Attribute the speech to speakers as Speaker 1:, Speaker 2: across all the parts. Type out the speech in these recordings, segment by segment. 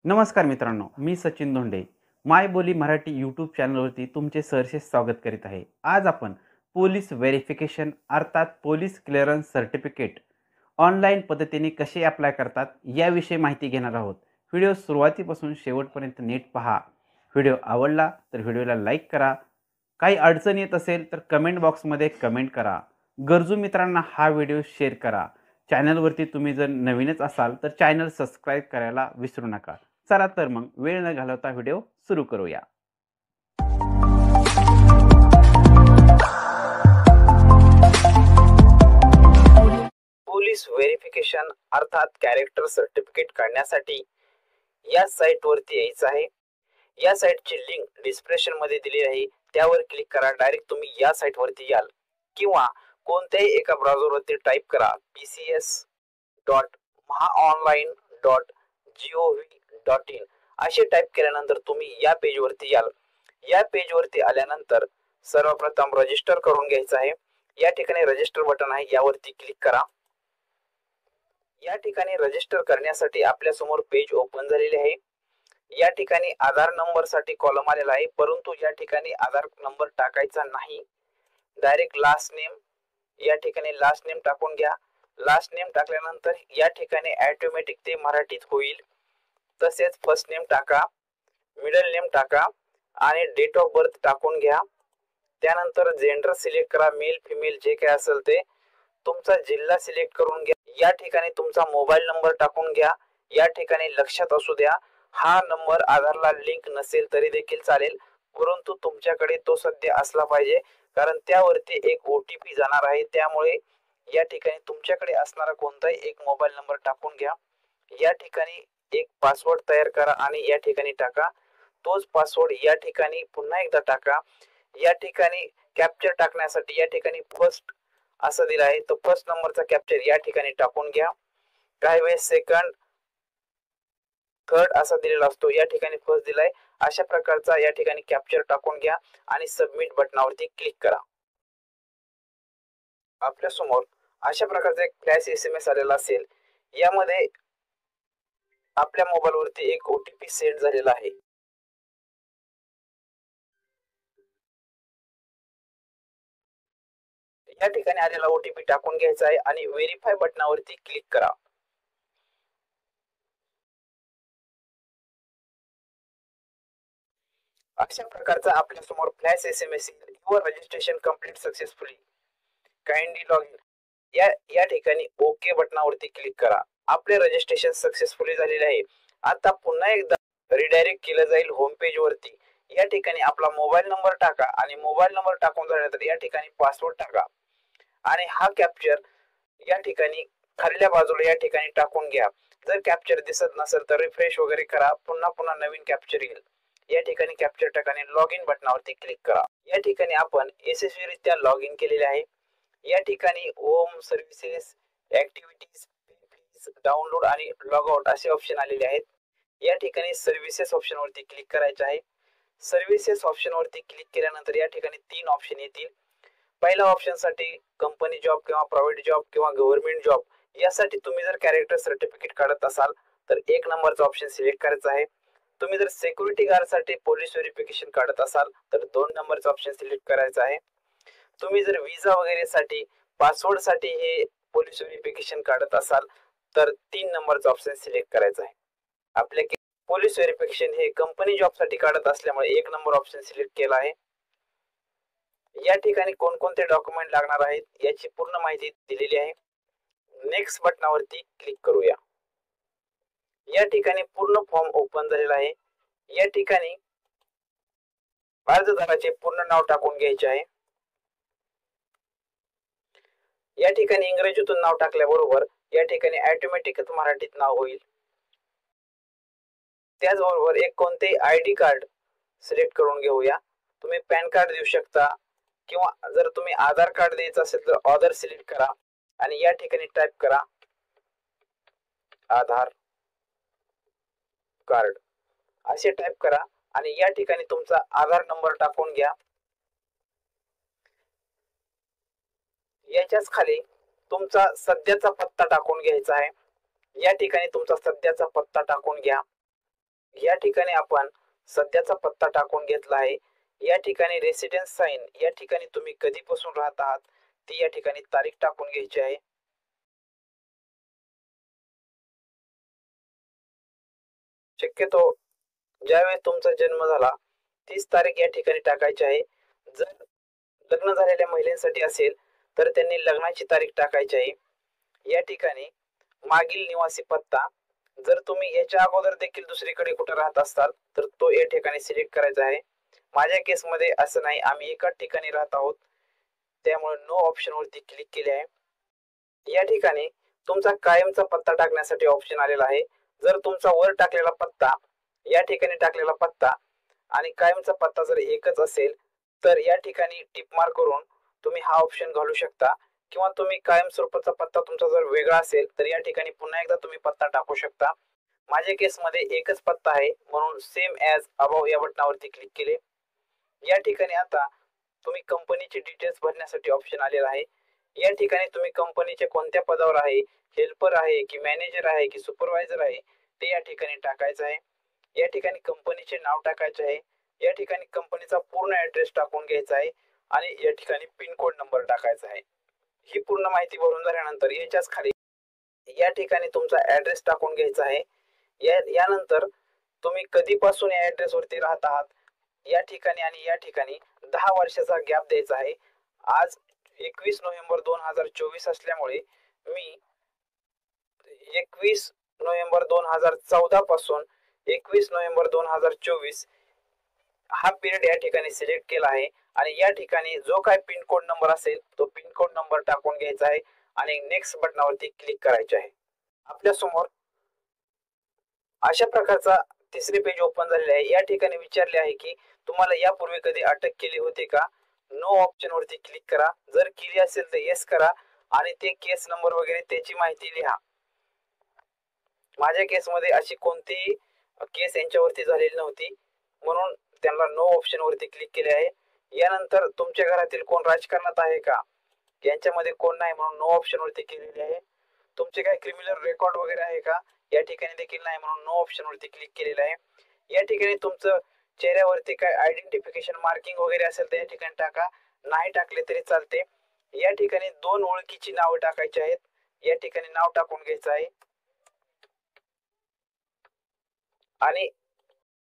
Speaker 1: नमस्कार मित्रांनो, मी सचिन धोंडे. माय बोली मराठी यूट्यूब चॅनलवरती तुमचे सहर्ष स्वागत करीत आहे. आज आपण पोलीस व्हेरिफिकेशन अर्थात पोलीस क्लिअरन्स सर्टिफिकेट ऑनलाईन पद्धतीने कसे अप्लाय करतात याविषयी माहिती घेणार आहोत. व्हिडिओ सुरुवातीपासून शेवटपर्यंत नीट पहा. व्हिडिओ आवडला तर व्हिडिओला लाईक करा. काही अडचण येत असेल तर कमेंट बॉक्समध्ये कमेंट करा. गरजू मित्रांना हा व्हिडिओ शेअर करा. चॅनलवरती तुम्ही जर नवीनच असाल तर चॅनल सबस्क्राईब करायला विसरू नका. चला तर मग वेळ न घालवता व्हिडिओ सुरू करूया. पोलीस व्हेरिफिकेशन अर्थात कॅरेक्टर सर्टिफिकेट काढण्यासाठी या साईटवरती यायचं आहे. या साईटची लिंक डिस्क्रिप्शन मध्ये दिली आहे. त्यावर क्लिक करा. डायरेक्ट तुम्ही या साईटवरती याल किंवा कोणत्याही एका ब्राउझरवरती टाईप करा pcs.mahaonline.gov.in असे टाईप केल्यानंतर तुम्ही या पेजवरती याल. या पेजवरती आल्यानंतर सर्वप्रथम रजिस्टर करून घ्यायचं आहे. या ठिकाणी रजिस्टर बटन आहे, यावरती क्लिक करा. या ठिकाणी रजिस्टर करण्यासाठी आपल्या समोर पेज ओपन झालेले आहे. या ठिकाणी आधार नंबर साठी कॉलम आलेला आहे, परंतु या ठिकाणी आधार नंबर टाकायचा नाही. डायरेक्ट लास्ट नेम, या ठिकाणी लास्ट नेम टाकून घ्या. लास्ट नेम टाकल्यानंतर या ठिकाणी ऑटोमॅटिक ते मराठीत होईल. तसेच फर्स्ट नेम टाका, मिडल नेम टाका आणि डेट ऑफ बर्थ टाकून घ्या. त्यानंतर जेंडर सिलेक्ट करा, मेल फिमेल जे काय असेल ते. तुमचा जिल्हा सिलेक्ट करून घ्या. या ठिकाणी तुमचा मोबाईल नंबर टाकून घ्या. या ठिकाणी लक्षात असू द्या, हा नंबर आधारला लिंक नसेल तरी देखील चालेल, परंतु तुमच्याकडे तो सध्या असला पाहिजे, कारण त्यावरती एक OTP जाणार आहे. त्यामुळे या ठिकाणी तुमच्याकडे असणारा कोणताही एक मोबाईल नंबर टाकून घ्या. या ठिकाणी एक पासवर्ड तयार करा आणि या ठिकाणी टाका. तोच पासवर्ड या ठिकाणी पुन्हा एकदा टाका. या ठिकाणी कॅप्चर टाकण्यासाठी या ठिकाणी फर्स्ट असं दिलं आहे, तर फर्स्ट नंबरचा कॅप्चर या ठिकाणी टाकून घ्या. काही वेळेस सेकंड, थर्ड असा दिलेला असतो, या ठिकाणी फर्स्ट दिलाय. अशा प्रकारचा या ठिकाणी कॅप्चर टाकून घ्या आणि सबमिट बटनावरती क्लिक करा. आपल्या समोर अशा प्रकारचा एक फ्लॅश SMS आलेला असेल. यामध्ये आपल्या मोबाईल वरती एक OTP सेंड झालेला आहे. या ठिकाणी आलेला OTP टाकून घ्यायचा आहे आणि व्हेरीफाय बटनावरती क्लिक करा. अशा प्रकारचा आपल्या समोर फ्लॅश SMS येईल. Your registration complete successfully, kindly log in. या ठिकाणी ओके बटनावरती क्लिक करा. आपले रजिस्ट्रेशन सक्सेसफुली झालेले आहे. आता पुन्हा एकदा रिडायरेक्ट केलं जाईल होम पेज वरती. या ठिकाणी आपला मोबाईल नंबर टाका आणि मोबाईल नंबर टाकून झाल्यानंतर या ठिकाणी पासवर्ड टाका आणि हा कॅप्चर या ठिकाणी खाल्ल्या बाजूला या ठिकाणी टाकून घ्या. जर कॅप्चर दिसत नसेल तर रिफ्रेश वगैरे करा, पुन्हा नवीन कॅप्चर येईल. या ठिकाणी कॅप्चर टाकाने लॉग इन बटनावरती क्लिक करा. या ठिकाणी आपण यशस्वीरित्या लॉग इन केलेले आहे. या ठिकाणी होम सर्व्हिसेस, ऍक्टिव्हिटीज, डाउनलोड आणि लॉग आउट असे ऑप्शन आलेले आहेत. या ठिकाणी सर्व्हिसेस ऑप्शन वरती क्लिक करायचे आहे. सर्व्हिसेस ऑप्शन वरती क्लिक केल्यानंतर या ठिकाणी 3 ऑप्शन येतील. पहिल्या ऑप्शन साठी कंपनी जॉब किंवा प्रायव्हेट जॉब किंवा गव्हर्नमेंट जॉब, यासाठी तुम्ही जर कॅरेक्टर सर्टिफिकेट काढत असाल तर 1 नंबरचा ऑप्शन सिलेक्ट करायचा आहे. तुम्ही जर सिक्युरिटी गार्ड साठी पोलीस व्हेरिफिकेशन काढत असाल तर 2 नंबरचा ऑप्शन सिलेक्ट करायचा आहे. तुम्ही जर विजा वगैरे साठी, पासवर्ड साठी हे पोलीस व्हेरिफिकेशन काढत असाल तर 3 नंबरचा ऑप्शन सिलेक्ट करायचा आहे. आपल्या पोलीस व्हेरिफिकेशन हे कंपनी जॉब साठी काढत असल्यामुळे 1 नंबर ऑप्शन सिलेक्ट केला आहे. या ठिकाणी कोणकोणते डॉक्युमेंट लागणार आहेत याची पूर्ण माहिती दिलेली आहे. नेक्स्ट बटनावरती क्लिक करूया. या ठिकाणी पूर्ण फॉर्म ओपन झालेला आहे. या ठिकाणी अर्जदाराचे पूर्ण नाव टाकून घ्यायचे आहे. या ठिकाणी इंग्रजीतून नाव टाकल्याबरोबर या ठिकाणी ऑटोमॅटिकच मराठीत नाव होईल. त्याचबरोबर एक कोणतेही ID कार्ड सिलेक्ट करून घेऊया. तुम्ही पॅन कार्ड देऊ शकता किंवा जर तुम्ही आधार कार्ड द्यायचं असेल तर आधार सिलेक्ट करा आणि या ठिकाणी टाईप करा आधार कार्ड असे टाईप करा आणि या ठिकाणी तुमचा आधार नंबर टाकून घ्या. याच्याच खाली तुमचा सध्याचा पत्ता टाकून घ्यायचा आहे. या ठिकाणी तुमचा सध्याचा पत्ता टाकून घ्या. या ठिकाणी आपण सध्याचा पत्ता टाकून घेतला आहे. या ठिकाणी रेसिडेन्स साइन या ठिकाणी तुम्ही कधीपासून राहत आहात ती या ठिकाणी तारीख टाकून घ्यायची आहे. शक्यतो ज्यावेळेस तुमचा जन्म झाला तीच तारीख या ठिकाणी टाकायची आहे. जर लग्न झालेल्या महिलांसाठी असेल तर त्यांनी लग्नाची तारीख टाकायची आहे. या ठिकाणी मागील निवासी पत्ता, जर तुम्ही याच्या अगोदर देखील दुसरीकडे कुठे राहत असाल तर तो या ठिकाणी सिलेक्ट करायचा आहे. माझ्या केसमध्ये असं नाही, आम्ही एकाच ठिकाणी राहत आहोत, त्यामुळे नो ऑप्शन वरती क्लिक केले आहे. या ठिकाणी तुमचा कायमचा पत्ता टाकण्यासाठी ऑप्शन आलेला आहे. जर तुमचा वर टाकलेला पत्ता, या ठिकाणी टाकलेला पत्ता आणि कायमचा पत्ता जर एकच असेल तर या ठिकाणी टिक मार्क करून तुम्ही हा ऑप्शन घालू शकता, किंवा तुम्ही कायमस्वरूपाचा पत्ता तुमचा जर वेगळा असेल तर या ठिकाणी पुन्हा एकदा तुम्ही पत्ता टाकू शकता. माझ्या केसमध्ये एकच पत्ता आहे म्हणून सेम ॲज अबाव या बटनावरती क्लिक केले. या ठिकाणी आता तुम्ही कंपनीचे डिटेल्स भरण्यासाठी ऑप्शन आलेला आहे. या ठिकाणी तुम्ही कंपनीच्या कोणत्या पदावर आहे, हेल्पर आहे की मॅनेजर आहे की सुपरवायझर आहे ते या ठिकाणी टाकायचं आहे. या ठिकाणी कंपनीचे नाव टाकायचे आहे. या ठिकाणी कंपनीचा पूर्ण ऍड्रेस टाकून घ्यायचा आहे आणि या ठिकाणी पिन कोड नंबर टाकायचा आहे. ही पूर्ण माहिती भरून झाल्यानंतर याच्याच खाली या ठिकाणी तुमचा ऍड्रेस टाकून घ्यायचा आहे. यानंतर तुम्ही कधीपासून या ऍड्रेस वरती राहत आहात या ठिकाणी आणि या ठिकाणी 10 वर्षाचा गॅप द्यायचा आहे. आज 21 नोव्हेंबर 2024 असल्यामुळे मी 21 नोव्हेंबर 2014 पासून 21 नोव्हेंबर 2024 हा पिरियड या ठिकाणी सिलेक्ट केला आहे आणि या ठिकाणी जो काय पिन कोड नंबर असेल तो पिन कोड नंबर टाकून घ्यायचा आहे आणि नेक्स्ट बटनावरती क्लिक करायचे आहे. आपल्या समोर अशा प्रकारचा तिसरे पेज ओपन झालेले आहे. या ठिकाणी विचारले आहे की तुम्हाला यापूर्वी कधी अटक केली होती का? नो ऑप्शन वरती क्लिक करा. जर केली असेल तर येस करा आणि ते केस नंबर वगैरे त्याची माहिती लिहा. माझ्या केसमध्ये अशी कोणतीही केस यांच्यावरती झालेली नव्हती म्हणून त्यांना नो ऑप्शन वरती क्लिक केले आहे. यानंतर तुमच्या घरातील कोण राजकारणात आहे का, यांच्यामध्ये कोण नाही म्हणून नो ऑप्शन वरती केलेले आहे. तुमचे काही क्रिमिनल रेकॉर्ड वगैरे आहे का, या ठिकाणी देखील नाही म्हणून नो ऑप्शन वरती क्लिक केलेलं आहे. या ठिकाणी तुमचं चेहऱ्यावरती काय आयडेंटिफिकेशन मार्किंग वगैरे असेल तर या ठिकाणी टाका, नाही टाकले तरी चालते. या ठिकाणी 2 ओळखीची नावं टाकायची आहेत. या ठिकाणी नाव टाकून घ्यायचं आहे आणि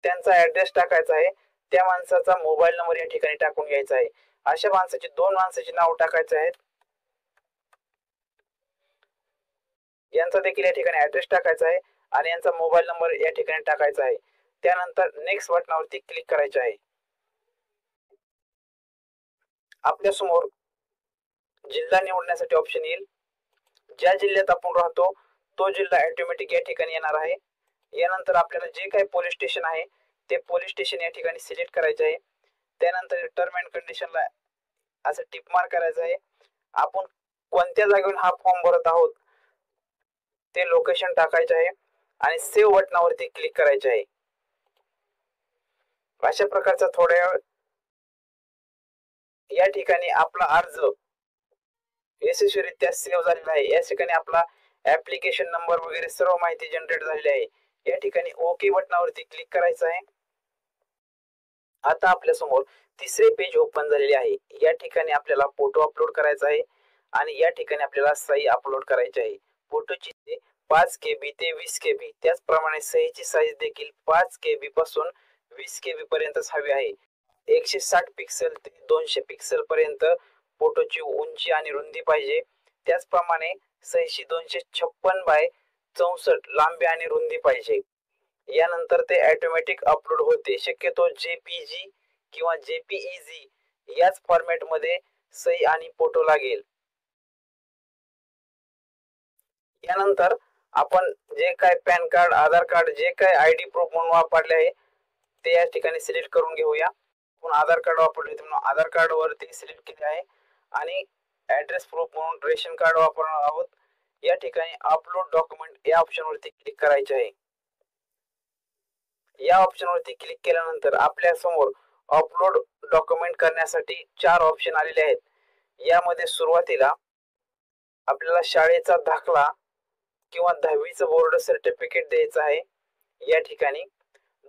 Speaker 1: त्यांचा ऍड्रेस टाकायचा आहे. त्या माणसाचा मोबाईल नंबर या ठिकाणी टाकून घ्यायचा आहे. अशा माणसाची 2 माणसाची नाव टाकायचे आहेत. यांचा देखील या ठिकाणी ऍड्रेस टाकायचा आहे आणि यांचा मोबाईल नंबर या ठिकाणी टाकायचा आहे. त्यानंतर नेक्स्ट बटनावरती क्लिक करायचे आहे. आपल्या समोर जिल्हा निवडण्यासाठी ऑप्शन येईल. ज्या जिल्ह्यात आपण राहतो तो जिल्हा ऑटोमॅटिक या ठिकाणी येणार आहे. यानंतर आपल्याला जे काही पोलीस स्टेशन आहे ते पोलीस स्टेशन या ठिकाणी सिलेक्ट करायचे आहे. त्यानंतर टर्म अँड कंडिशनला असं टिक मार्क करायचं आहे. आपण कोणत्या जागेवरून हा फॉर्म भरत आहोत ते लोकेशन टाकायचे आहे आणि सेव्ह बटनावरती क्लिक करायचे आहे. अशा प्रकारचा थोड्या वेळ या ठिकाणी आपला अर्ज यशस्वीरित्या सेव्ह झालेला आहे. या ठिकाणी आपला ऍप्लिकेशन नंबर वगैरे सर्व माहिती जनरेट झालेली आहे. या ठिकाणी ओके बटनावरती क्लिक करायचं आहे. आता आपल्या समोर तिसरे पेज ओपन झालेले आहे. या ठिकाणी आपल्याला फोटो अपलोड करायचा आहे आणि या ठिकाणी आपल्याला सही अपलोड करायची आहे. फोटोची 5 KB ते 20 KB, त्याचप्रमाणे सहीची साईज देखील 5 KB पासून 20 KB पर्यंतच हवी आहे. 160 पिक्सल ते 200 पिक्सल पर्यंत फोटोची उंची आणि रुंदी पाहिजे. त्याचप्रमाणे सहीची 256 बाय 64 लांबी आणि रुंदी पाहिजे. यानंतर ते ऑटोमॅटिक अपलोड होते. शक्यतो JPG किंवा JPEG याच फॉर्मॅट मध्ये सही आणि फोटो लागेल. यानंतर आपण जे काय पॅन कार्ड, आधार कार्ड, जे काय ID प्रूफ म्हणून वापरले आहे ते या ठिकाणी सिलेक्ट करून घेऊया. आपण आधार कार्ड वापरले म्हणून आधार कार्ड वरती सिलेक्ट केले आहे आणि ऍड्रेस प्रूफ म्हणून रेशन कार्ड वापरणार आहोत. या ठिकाणी अपलोड डॉक्युमेंट या ऑप्शन वरती क्लिक करायचे आहे. या ऑप्शन वरती क्लिक केल्यानंतर आपल्या समोर अपलोड डॉक्युमेंट करण्यासाठी 4 ऑप्शन आलेले आहेत. यामध्ये सुरुवातीला आपल्याला शाळेचा दाखला किंवा 10वीचं बोर्ड सर्टिफिकेट द्यायचं आहे. या ठिकाणी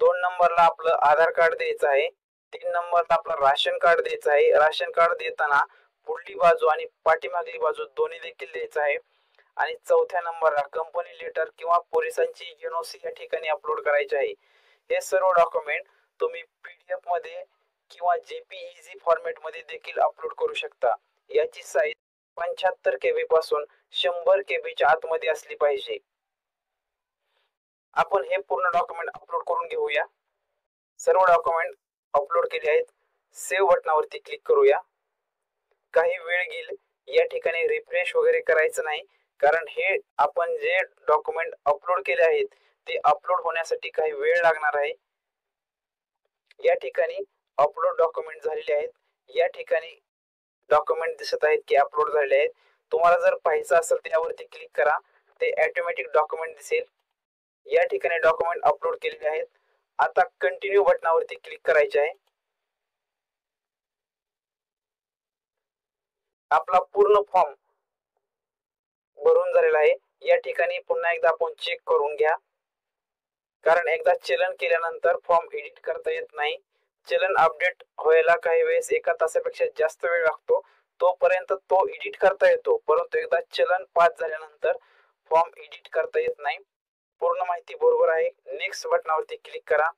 Speaker 1: 2 नंबरला आपलं आधार कार्ड द्यायचं आहे. 3 नंबरला आपलं राशन कार्ड द्यायचं आहे. राशन कार्ड देताना पुढली बाजू आणि पाठीमागली बाजू दोन्ही देखील द्यायचं आहे. आणि 4थ्या नंबरला कंपनी लेटर किंवा पोलिसांची एनओसी या ठिकाणी अपलोड करायचे आहे. हे सर्व डॉक्युमेंट तुम्ही PDF मध्ये किंवा JPEG फॉर्मॅट मध्ये देखील अपलोड करू शकता. याची साईज 75 KB पासून 100 KB च्या आतमध्ये असली पाहिजे. आपण हे पूर्ण डॉक्युमेंट अपलोड करून घेऊया. सर्व डॉक्युमेंट अपलोड केले आहेत. सेव्ह बटनावरती क्लिक करूया. काही वेळ घेईल. या ठिकाणी रिफ्रेश वगैरे करायचं नाही, कारण हे आपण जे डॉक्युमेंट अपलोड केले आहेत ते अपलोड होण्यासाठी काही वेळ लागणार आहे. या ठिकाणी अपलोड डॉक्युमेंट झालेले आहेत. या ठिकाणी डॉक्युमेंट दिसत आहेत की अपलोड झालेले आहेत. तुम्हाला जर पाहायचं असेल तर यावरती क्लिक करा. ते ऑटोमॅटिक डॉक्युमेंट दिसेल. या ठिकाणी डॉक्युमेंट अपलोड केलेले आहेत. आता कंटिन्यू बटनावरती क्लिक करायचे आहे. आपला पूर्ण फॉर्म भरून झालेला आहे. या ठिकाणी पुन्हा एकदा आपण चेक करून घ्या, कारण एकदा चलन केल्यानंतर फॉर्म एडिट करता येत नाही. चलन अपडेट व्हायला काही वेळेस 1 तासापेक्षा जास्त वेळ लागतो. तोपर्यंत तो एडिट करता येतो, परंतु एकदा चलन पास झाल्यानंतर फॉर्म एडिट करता येत नाही. पूर्ण माहिती बरोबर आहे. नेक्स्ट बटनावरती क्लिक करा.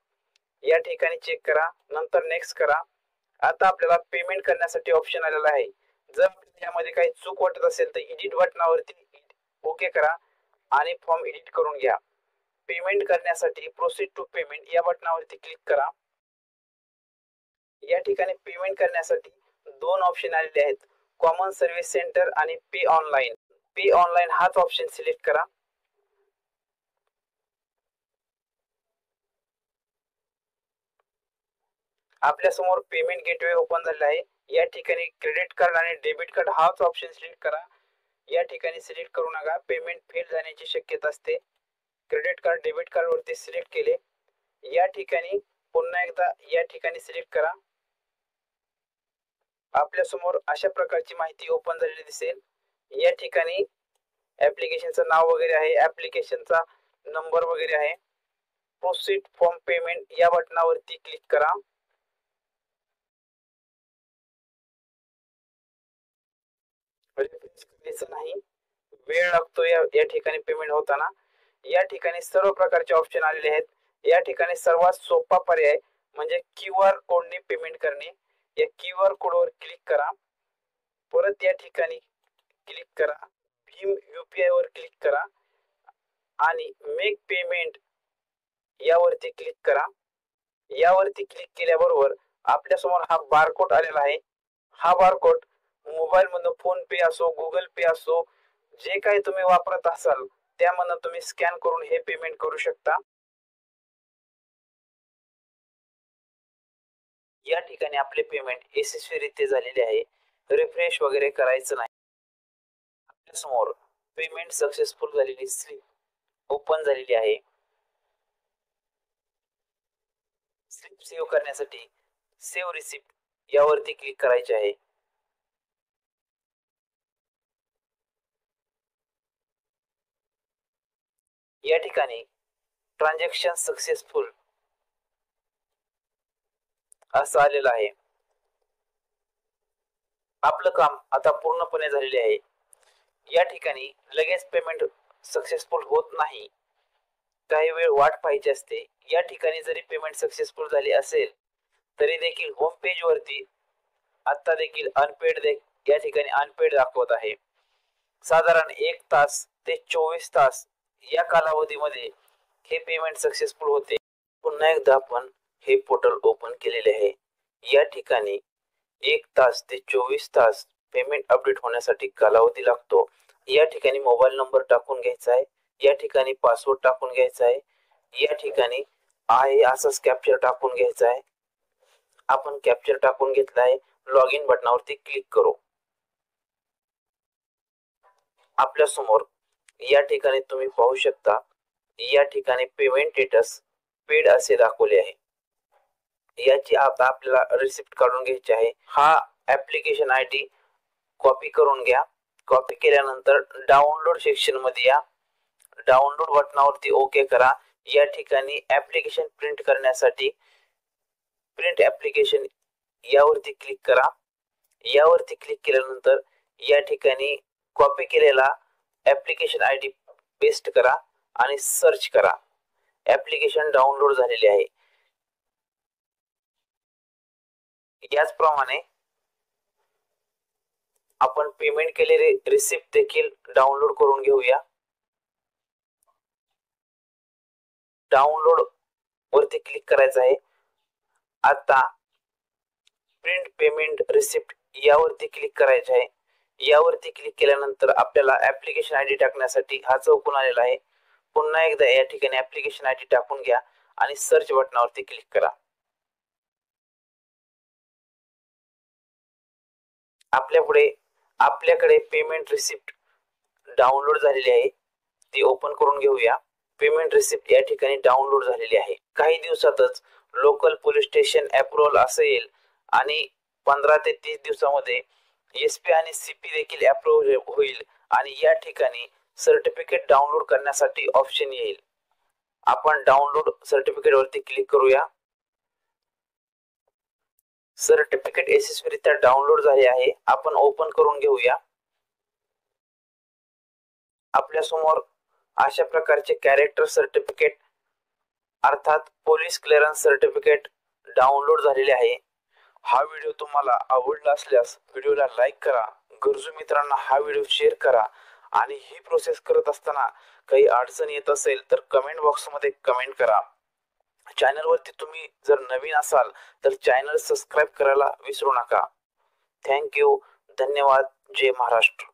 Speaker 1: या ठिकाणी चेक करा, नंतर नेक्स्ट करा. आता आपल्याला पेमेंट करण्यासाठी ऑप्शन आलेला आहे. जर यामध्ये काही चूक वाटत असेल तर एडिट बटनावरती ओके करा आणि फॉर्म एडिट करून घ्या. पेमेंट करण्यासाठी प्रोसीड टू पेमेंट या बटनावरती क्लिक करा. या ठिकाणी पेमेंट करण्यासाठी 2 ऑप्शन आलेले आहेत, कॉमन सर्व्हिस सेंटर आणि पे ऑनलाइन. पे ऑनलाइन हाच ऑप्शन सिलेक्ट करा. आपल्या समोर पेमेंट गेटवे ओपन झालेला आहे. या ठिकाणी क्रेडिट कार्ड आणि डेबिट कार्ड हाच ऑप्शन सिलेक्ट करा. या ठिकाणी सिलेक्ट करू नका, पेमेंट फेल जाण्याची शक्यता असते. क्रेडिट कार्ड डेबिट कार्ड वरती सिलेक्ट केले. या ठिकाणी पुन्हा एकदा या ठिकाणी सिलेक्ट करा. आपल्या समोर अशा प्रकारची माहिती ओपन झालेली दिसेल. या ठिकाणी ऍप्लिकेशनचं नाव वगैरे आहे, ऍप्लिकेशनचा नंबर वगैरे आहे. प्रोसीड फॉर्म पेमेंट या बटनावरती क्लिक करा. नाही, वेळ लागतो या ठिकाणी पेमेंट होताना. या ठिकाणी सर्व प्रकारचे ऑप्शन आलेले आहेत. या ठिकाणी सर्वात सोपा पर्याय म्हणजे QR कोडने पेमेंट करणे. या QR कोडवर क्लिक करा. परत या ठिकाणी क्लिक करा. भीम UPI वर क्लिक करा आणि मेक पेमेंट यावरती क्लिक करा. यावरती क्लिक केल्याबरोबर आपल्या समोर हा बारकोड आलेला आहे. हा बारकोड मोबाईल मधून फोन पे असो, गुगल पे असो, जे काही तुम्ही वापरत असाल त्यामधून तुम्ही स्कॅन करून हे पेमेंट करू शकता. या ठिकाणी आपले पेमेंट यशस्वीरित्या झालेले आहे. रिफ्रेश वगैरे करायचं नाही. आपल्या समोर पेमेंट सक्सेसफुल झालेली स्लिप ओपन झालेली आहे. स्लिप सेव्ह करण्यासाठी सेव्ह रिसिप्ट यावरती क्लिक करायचे आहे. या ठिकाणी ट्रान्झॅक्शन सक्सेसफुल असं आलेलं आहे. आपलं काम आता पूर्णपणे झालेले आहे. या ठिकाणी लगेच पेमेंट सक्सेसफुल होत नाही, काही वेळ वाट पाहायची असते. या ठिकाणी जरी पेमेंट सक्सेसफुल झाली असेल तरी देखील होम पेज वरती आता देखील अनपेड या ठिकाणी अनपेड दाखवत आहे. साधारण 1 तास ते 24 तास या कालावधीमध्ये हे पेमेंट सक्सेसफुल होते. पुन्हा एकदा आपण हे पोर्टल ओपन केलेले आहे. या ठिकाणी 1 तास ते 24 तास पेमेंट अपडेट होण्यासाठी कालावधी लागतो. या ठिकाणी मोबाईल नंबर टाकून घ्यायचा आहे. या ठिकाणी पासवर्ड टाकून घ्यायचा आहे. या ठिकाणी आहे असाच कॅप्चर टाकून घ्यायचा आहे. आपण कॅप्चर टाकून घेतला आहे. लॉग इन बटनावरती क्लिक करू. आपल्या समोर या ठिकाणी तुम्ही पाहू शकता, या ठिकाणी पेमेंट स्टेटस पेड असे दाखवले आहे. याची आता आपल्याला रिसिप्ट काढून घ्यायची आहे. हा ऍप्लिकेशन ID कॉपी करून घ्या. कॉपी केल्यानंतर डाउनलोड सेक्शन मध्ये या. डाउनलोड बटनावरती ओके करा. या ठिकाणी ऍप्लिकेशन प्रिंट करण्यासाठी प्रिंट ऍप्लिकेशन यावरती क्लिक करा. यावरती क्लिक केल्यानंतर या ठिकाणी कॉपी केलेला ऍप्लिकेशन आयडी पेस्ट करा आणि सर्च करा. ऍप्लिकेशन डाउनलोड झालेले आहे. याचप्रमाणे आपण पेमेंट केलेले रिसिप्ट देखील डाउनलोड करून घेऊया. डाउनलोड वरती क्लिक करायचं आहे. आता प्रिंट पेमेंट रिसिप्ट यावरती क्लिक करायचे आहे. यावरती क्लिक केल्यानंतर आपल्याला ऍप्लिकेशन आयडी टाकण्यासाठी हा चौकोन आलेला आहे. पुन्हा एकदा या ठिकाणी ऍप्लिकेशन आयडी टाकून घ्या आणि सर्च बटनावरती क्लिक करा. आपल्याकडे पेमेंट रिसिप्ट डाउनलोड झालेली आहे. ती ओपन करून घेऊया. पेमेंट रिसिप्ट या ठिकाणी डाउनलोड झालेली आहे. काही दिवसातच लोकल पोलीस स्टेशन अप्रूव्हल असेल आणि 15 ते 30 दिवसामध्ये एसपी आणि सीपी देखील अप्रूव्ह होईल आणि या ठिकाणी सर्टिफिकेट डाउनलोड करण्यासाठी ऑप्शन येईल. आपण डाउनलोड सर्टिफिकेट वरती क्लिक करूया. सर्टिफिकेट यशस्वीरित्या डाउनलोड झाले आहे. आपण ओपन करून घेऊया. आपल्या समोर अशा प्रकारचे कॅरेक्टर सर्टिफिकेट अर्थात पोलीस क्लिअरन्स सर्टिफिकेट डाउनलोड झालेले आहे. हा व्हिडिओ तुम्हाला आवडला असल्यास व्हिडिओला लाईक करा. गरजू मित्रांना हा व्हिडिओ शेअर करा आणि ही प्रोसेस करत असताना काही अडचण येत असेल तर कमेंट बॉक्स मध्ये कमेंट करा. चॅनल वरती तुम्ही जर नवीन असाल तर चॅनल सबस्क्राईब करायला विसरू नका. थँक्यू. धन्यवाद. जय महाराष्ट्र.